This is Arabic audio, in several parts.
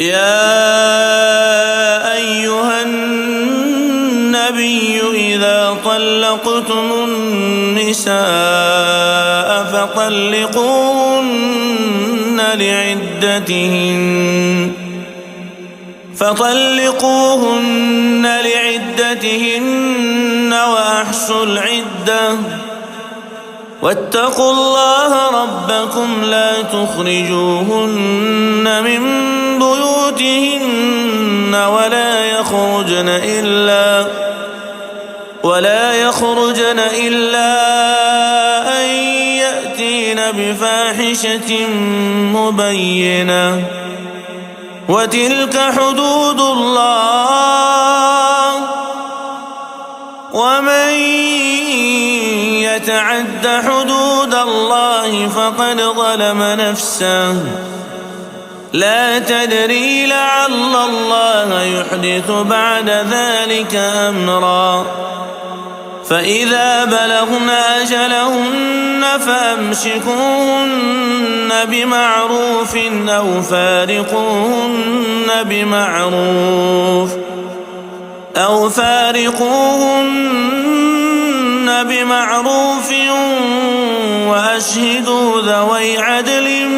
يا أيها النبي إذا طلقتم النساء فطلقوهن لعدتهن وأحصوا العدة واتقوا الله ربكم لا تخرجوهن من بيوتهن ولا يخرجن إلا أن يأتين بفاحشة مبينة وتلك حدود الله ومن يتعد حدود الله فقد ظلم نفسه لا تدري لعل الله يحدث بعد ذلك أمرا فإذا بلغن أجلهن فأمسكوهن بمعروف أو فارقوهن بمعروف وأشهدوا ذوي عدل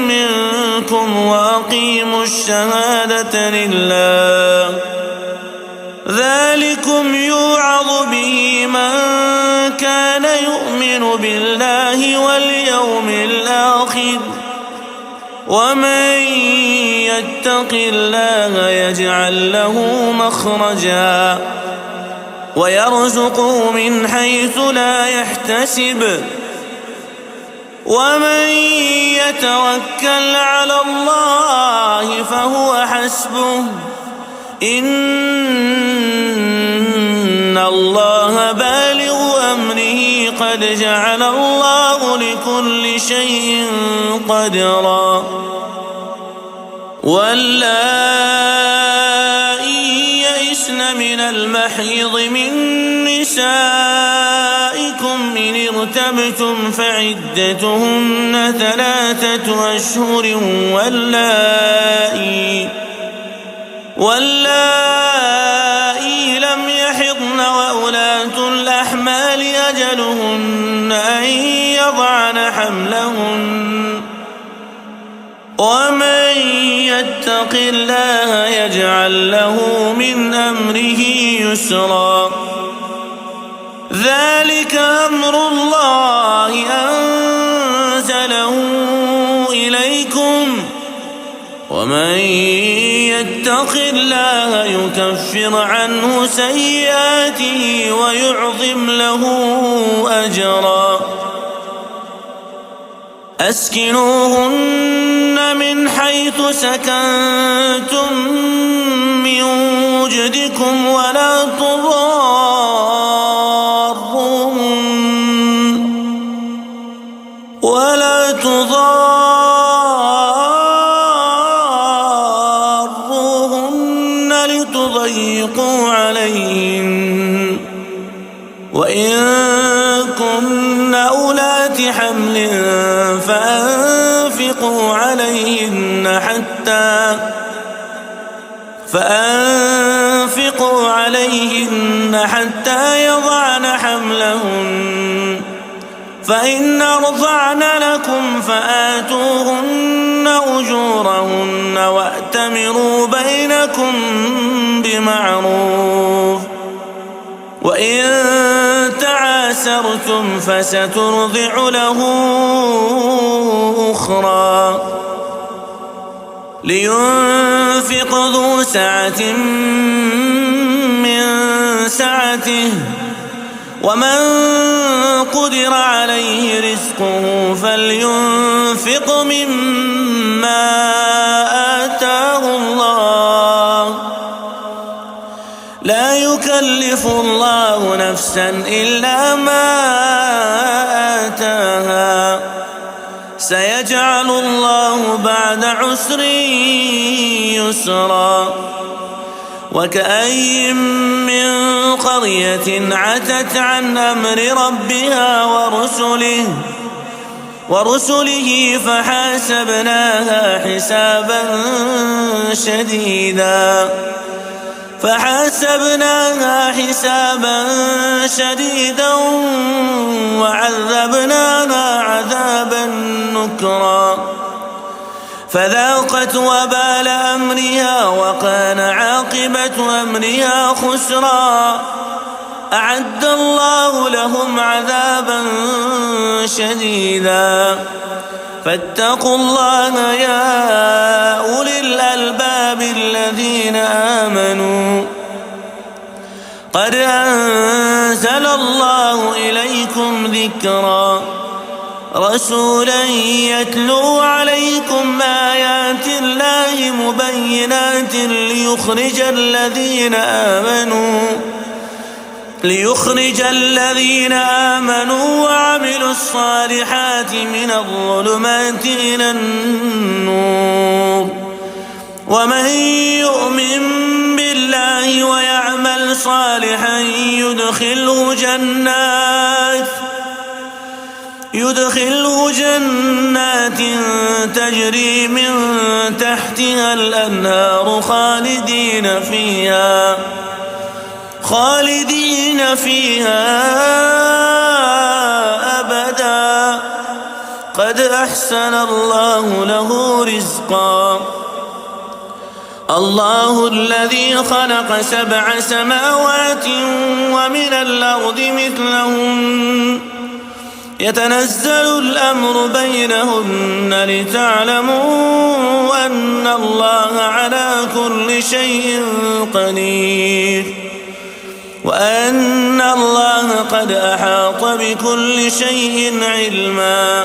منكم وأقيموا الشهادة لله ذلكم يوعظ به من كان يؤمن بالله واليوم الآخر ومن يتق الله يجعل له مخرجا ويرزقه من حيث لا يحتسب ومن يتوكل على الله فهو حسبه إن الله بالغ أمره قد جعل الله لكل شيء قدرا واللائي يئسن من المحيض من نسائكم إن ارتبتم فعدتهن 3 أشهر واللائي لم يحضن وأولاة الأحمال أجلهن أن يضعن حملهن ومن يتق الله يجعل له من أمره يسرا ذلك أمر الله أنزله إليكم ومن يتق الله يكفر عنه سيئاته ويعظم له أجرا أسكنوهن من حيث سكنتم من وجدكم ولا تضاروهن لتضيقوا عليهن وإن كن أولات حمل فأنفقوا عليهن حتى يضعن حملهن فإن أرضعن لكم فآتوهن أجورهن وأتمروا بينكم بمعروف وإن تعاسرتم فسترضع له أخرى لينفق ذو سعة من سعته ومن قدر عليه رزقه فلينفق مما آتاه الله لا يكلف الله نفسا إلا ما آتاها سيجعل الله بعد عسر يسرا وكأين من قرية عتت عن أمر ربها ورسله ورسله فحاسبناها حسابا شديدا وعذبناها عذابا نكرا فذاقت وبال أمرها وكان عاقبة أمرها خسرا أعد الله لهم عذابا شديدا فاتقوا الله يا أولي الألباب الذين آمنوا قد أنزل الله إليكم ذكرا رسولا يتلو عليكم آيات الله مبينات ليخرج الذين آمنوا وعملوا الصالحات من الظلمات إلى النور ومن يؤمن بالله ويعمل صالحا يدخله جنات تجري من تحتها الأنهار خالدين فيها أبدا قد أحسن الله له رزقا الله الذي خلق 7 سماوات ومن الأرض مثلهن يتنزل الأمر بينهن لتعلموا أن الله على كل شيء قدير وأن الله قد أحاط بكل شيء علما